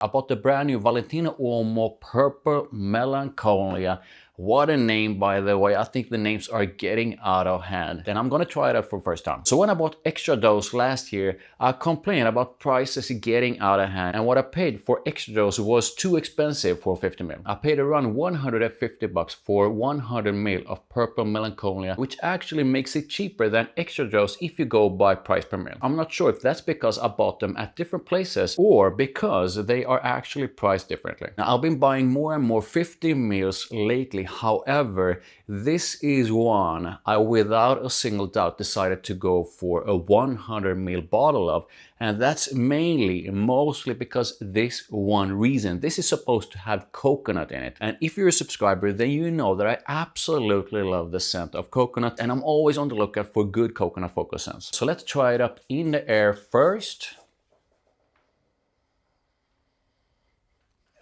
I bought the brand new Valentino Uomo Purple Melancholia. What a name, by the way. I think the names are getting out of hand. And I'm gonna try it out for the first time. So when I bought extra dose last year, I complained about prices getting out of hand. And what I paid for extra dose was too expensive for 50 ml. I paid around 150 bucks for 100 ml of Purple Melancholia, which actually makes it cheaper than extra dose if you go by price per ml. I'm not sure if that's because I bought them at different places or because they are actually priced differently. Now, I've been buying more and more 50 ml lately. However, this is one I without a single doubt decided to go for a 100 ml bottle of, and that's mostly because this one reason. This is supposed to have coconut in it, and if you're a subscriber, then you know that I absolutely love the scent of coconut, and I'm always on the lookout for good coconut focus scents. So let's try it up in the air first.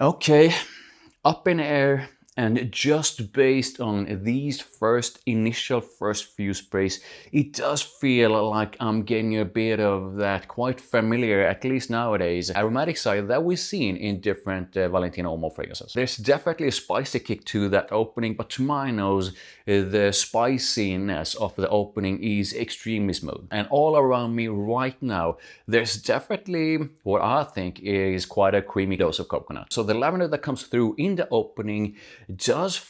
Okay, up in the air. And just based on these initial few sprays, it does feel like I'm getting a bit of that quite familiar, at least nowadays, aromatic side that we've seen in different Valentino Uomo fragrances. There's definitely a spicy kick to that opening, but to my nose, the spiciness of the opening is extremely smooth. And all around me right now, there's definitely what I think is quite a creamy dose of coconut. So the lavender that comes through in the opening does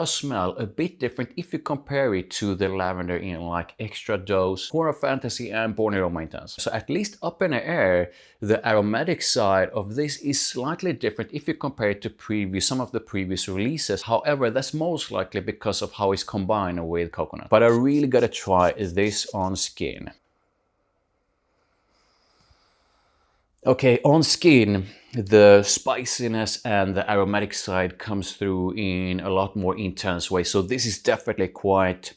smell a bit different if you compare it to the lavender in like Extra Dose, Core Fantasy and Born in Roma Intense. So at least up in the air, the aromatic side of this is slightly different if you compare it to some of the previous releases. However, that's most likely because of how it's combined with coconut. But I really gotta try this on skin. Okay, on skin, the spiciness and the aromatic side comes through in a lot more intense way. So this is definitely quite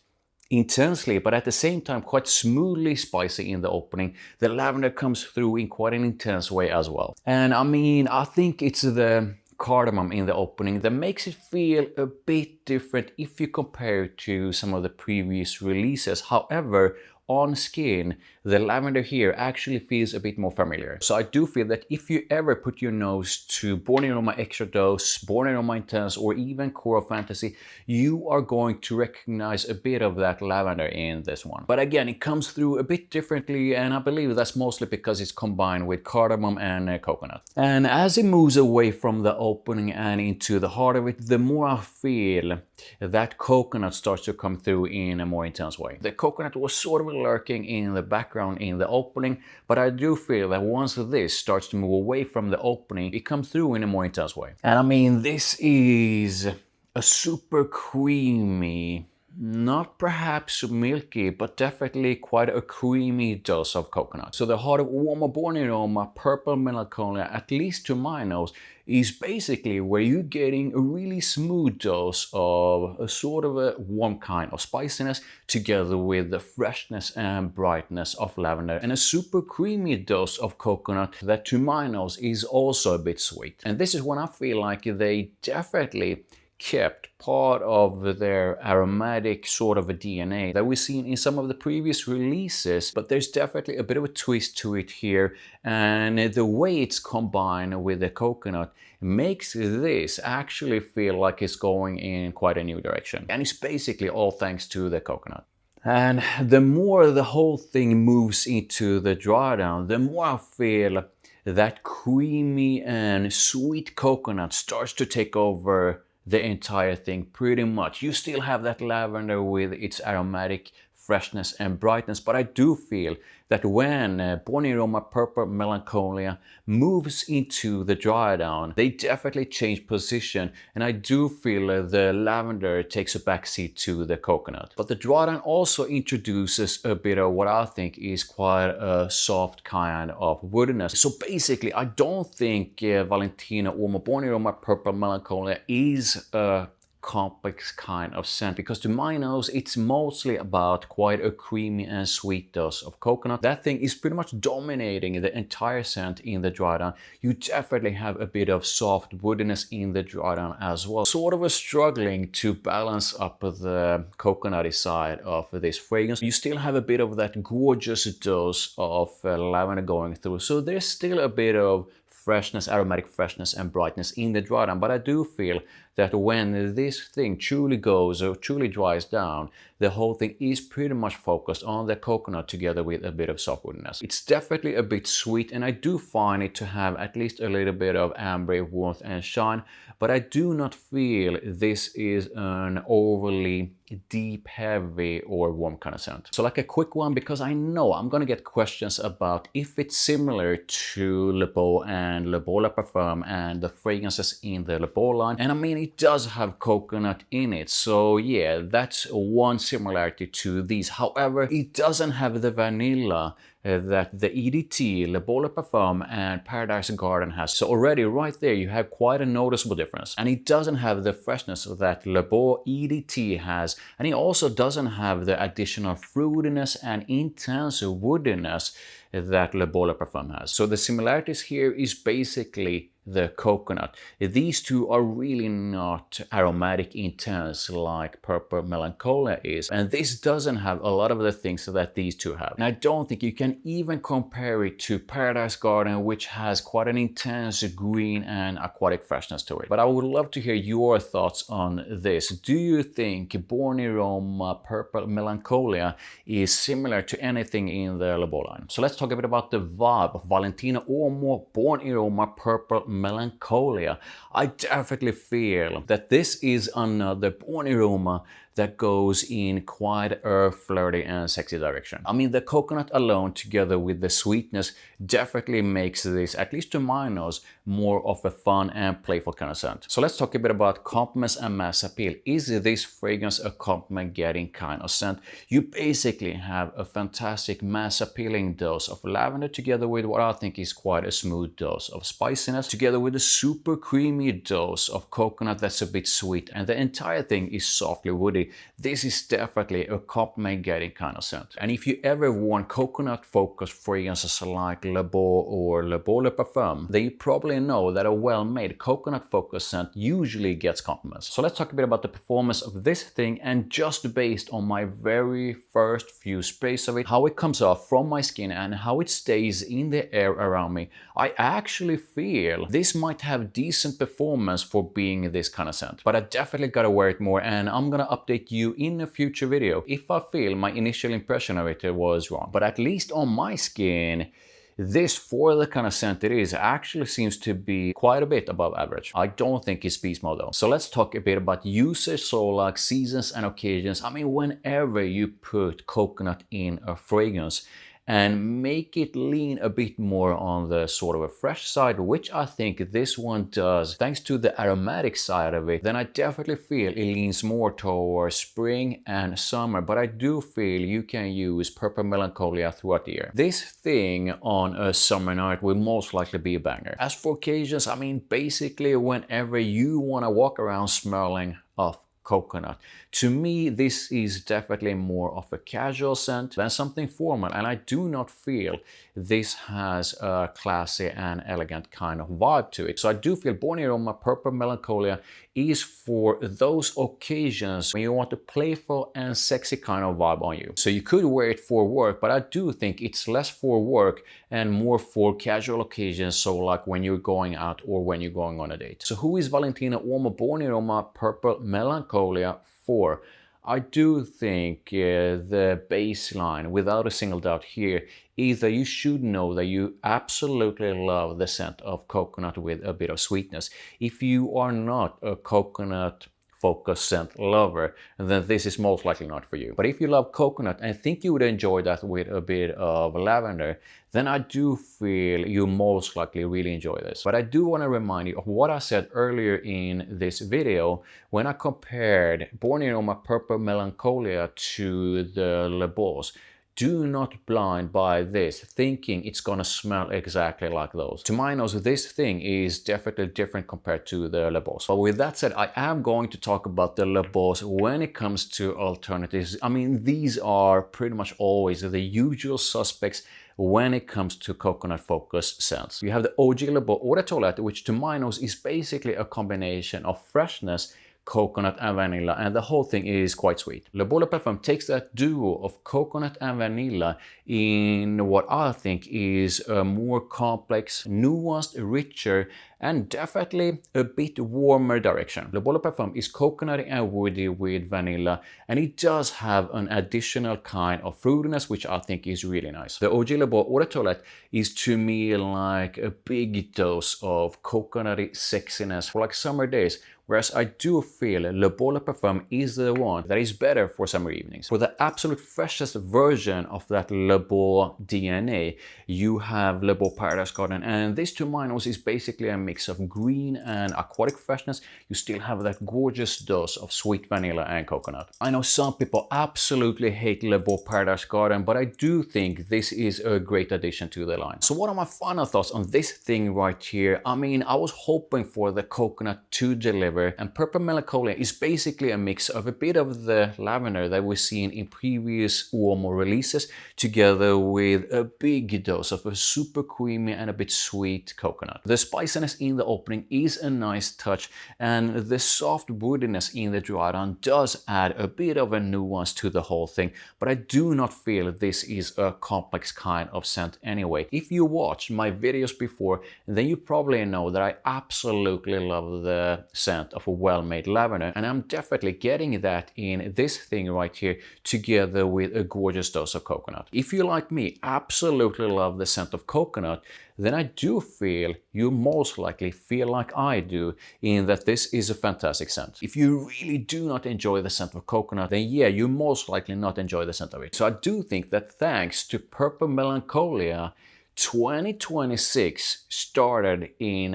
intensely, but at the same time quite smoothly spicy in the opening. The lavender comes through in quite an intense way as well. And I mean, I think it's the cardamom in the opening that makes it feel a bit different if you compare it to some of the previous releases. However, on skin, the lavender here actually feels a bit more familiar. So I do feel that if you ever put your nose to Born in Roma Extra Dose, Born in Roma Intense, or even Core Fantasy, you are going to recognize a bit of that lavender in this one. But again, it comes through a bit differently, and I believe that's mostly because it's combined with cardamom and coconut. And as it moves away from the opening and into the heart of it, the more I feel that coconut starts to come through in a more intense way. The coconut was sort of lurking in the background in the opening, but I do feel that once this starts to move away from the opening, it comes through in a more intense way. And I mean, this is a super creamy, not perhaps milky, but definitely quite a creamy dose of coconut. So the heart of Uomo Born in Roma Purple Melancholia, at least to my nose, is basically where you're getting a really smooth dose of a sort of a warm kind of spiciness together with the freshness and brightness of lavender, and a super creamy dose of coconut that to my nose is also a bit sweet. And this is when I feel like they definitely kept part of their aromatic sort of a DNA that we've seen in some of the previous releases, but there's definitely a bit of a twist to it here, and the way it's combined with the coconut makes this actually feel like it's going in quite a new direction. And it's basically all thanks to the coconut. And the more the whole thing moves into the drawdown, the more I feel that creamy and sweet coconut starts to take over the entire thing pretty much. You still have that lavender with its aromatic freshness and brightness, but I do feel that when Born in Roma Purple Melancholia moves into the drawdown, they definitely change position, and I do feel the lavender takes a backseat to the coconut. But the drawdown also introduces a bit of what I think is quite a soft kind of woodiness. So basically, I don't think Valentino Uomo Born in Roma Purple Melancholia is a complex kind of scent, because to my nose it's mostly about quite a creamy and sweet dose of coconut. That thing is pretty much dominating the entire scent in the drawdown. You definitely have a bit of soft woodiness in the drawdown as well, sort of a struggling to balance up the coconutty side of this fragrance. You still have a bit of that gorgeous dose of lavender going through, so there's still a bit of freshness, aromatic freshness and brightness in the dry down. But I do feel that when this thing truly goes or truly dries down, the whole thing is pretty much focused on the coconut together with a bit of softwoodness. It's definitely a bit sweet, and I do find it to have at least a little bit of amber warmth and shine, but I do not feel this is an overly deep, heavy or warm kind of scent. So like a quick one, because I know I'm gonna get questions about if it's similar to Le Beau and Le Beau La Parfum and the fragrances in the Le Beau line. And I mean, it does have coconut in it, so yeah, that's one similarity to these. However, it doesn't have the vanilla that the EDT, Le Beau La Parfum and Paradise Garden has. So already right there you have quite a noticeable difference. And it doesn't have the freshness that Le Beau EDT has, and it also doesn't have the additional fruitiness and intense woodiness that Le Beau La Parfum has. So the similarities here is basically the coconut. These two are really not aromatic intense like Purple Melancholia is, and this doesn't have a lot of the things that these two have. And I don't think you can even compare it to Paradise Garden, which has quite an intense green and aquatic freshness to it. But I would love to hear your thoughts on this. Do you think Born in Roma Purple Melancholia is similar to anything in the Le Beau line? So let's talk a bit about the vibe of Valentino Uomo Born in Roma Purple Melancholia. I definitely feel that this is another Born in Roma that goes in quite a flirty and sexy direction. I mean, the coconut alone together with the sweetness definitely makes this, at least to my nose, more of a fun and playful kind of scent. So let's talk a bit about compliments and mass appeal. Is this fragrance a compliment getting kind of scent? You basically have a fantastic mass appealing dose of lavender together with what I think is quite a smooth dose of spiciness, together with a super creamy dose of coconut that's a bit sweet, and the entire thing is softly woody. This is definitely a compliment getting kind of scent. And if you ever worn coconut focused fragrances like Le Beau or Le Beau La Parfum, then you probably know that a well-made coconut focused scent usually gets compliments. So let's talk a bit about the performance of this thing, and just based on my very first few sprays of it, how it comes off from my skin and how it stays in the air around me, I actually feel this might have decent performance for being this kind of scent. But I definitely gotta wear it more, and I'm gonna update you in a future video if I feel my initial impression of it was wrong. But at least on my skin, this, for the kind of scent it is, actually seems to be quite a bit above average. I don't think it's beast mode though. So let's talk a bit about usage, so like seasons and occasions. I mean, whenever you put coconut in a fragrance and make it lean a bit more on the sort of a fresh side, which I think this one does, thanks to the aromatic side of it, then I definitely feel it leans more towards spring and summer. But I do feel you can use Purple Melancholia throughout the year. This thing on a summer night will most likely be a banger. As for occasions, I mean, basically whenever you want to walk around smelling of coconut. To me, this is definitely more of a casual scent than something formal, and I do not feel this has a classy and elegant kind of vibe to it. So I do feel Born in Roma Purple Melancholia is for those occasions when you want a playful and sexy kind of vibe on you. So you could wear it for work, but I do think it's less for work and more for casual occasions, so like when you're going out or when you're going on a date. So who is Valentino Uomo Born in Roma Purple Melancholia for? I do think the baseline, without a single doubt here, is that you should know that you absolutely love the scent of coconut with a bit of sweetness. If you are not a coconut focused scent lover, then this is most likely not for you. But if you love coconut and think you would enjoy that with a bit of lavender, then I do feel you most likely really enjoy this. But I do want to remind you of what I said earlier in this video when I compared Born in Roma Purple Melancholia to the Le Beau's. Do not blind by this, thinking it's gonna smell exactly like those. To my nose, this thing is definitely different compared to the Le Beau's. But with that said, I am going to talk about the Le Beau's when it comes to alternatives. I mean, these are pretty much always the usual suspects when it comes to coconut focused scents. You have the OG Le Beau Eau de Toilette, which to my nose is basically a combination of freshness, coconut and vanilla, and the whole thing is quite sweet. Le Beau Parfum takes that duo of coconut and vanilla in what I think is a more complex, nuanced, richer, and definitely a bit warmer direction. Le Beau Parfum is coconutty and woody with vanilla, and it does have an additional kind of fruitiness, which I think is really nice. The OG Le Beau Eau de Toilette is to me like a big dose of coconutty sexiness for like summer days, whereas I do feel Le Beau Parfum is the one that is better for summer evenings. For the absolute freshest version of that Le Beau DNA, you have Le Beau Paradise Garden, and this to my nose is basically a mix of green and aquatic freshness. You still have that gorgeous dose of sweet vanilla and coconut. I know some people absolutely hate Le Beau Paradise Garden, but I do think this is a great addition to the line. So what are my final thoughts on this thing right here? I mean, I was hoping for the coconut to deliver, and Purple Melancholia is basically a mix of a bit of the lavender that we've seen in previous Uomo releases, together with a big dose of a super creamy and a bit sweet coconut. The spiciness in the opening is a nice touch, and the soft woodiness in the dry down does add a bit of a nuance to the whole thing, but I do not feel this is a complex kind of scent anyway. If you watched my videos before, then you probably know that I absolutely love the scent of a well-made lavender, and I'm definitely getting that in this thing right here, together with a gorgeous dose of coconut. If you, like me, absolutely love the scent of coconut, then I do feel you most likely feel like I do, in that this is a fantastic scent. If you really do not enjoy the scent of coconut, then yeah, you most likely not enjoy the scent of it. So I do think that thanks to Purple Melancholia, 2026 started in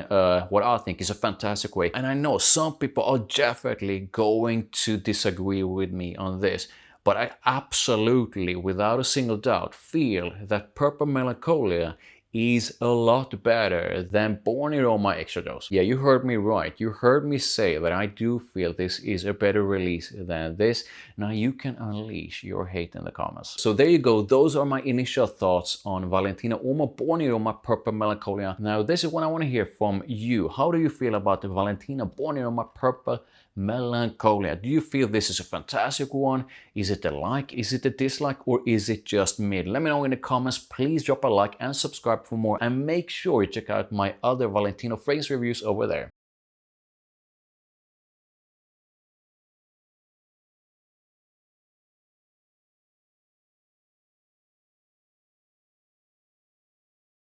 what I think is a fantastic way. And I know some people are definitely going to disagree with me on this, but I absolutely, without a single doubt, feel that Purple Melancholia is a lot better than Born in Roma Extra Dose. Yeah, you heard me right. You heard me say that I do feel this is a better release than this. Now you can unleash your hate in the comments. So there you go. Those are my initial thoughts on Valentino Uomo Born in Roma Purple Melancholia. Now this is what I want to hear from you. How do you feel about the Valentino Born in Roma Purple Melancholia? Do you feel this is a fantastic one? Is it a like? Is it a dislike? Or is it just mid? Let me know in the comments. Please drop a like and subscribe for more, and make sure you check out my other Valentino fragrance reviews over there.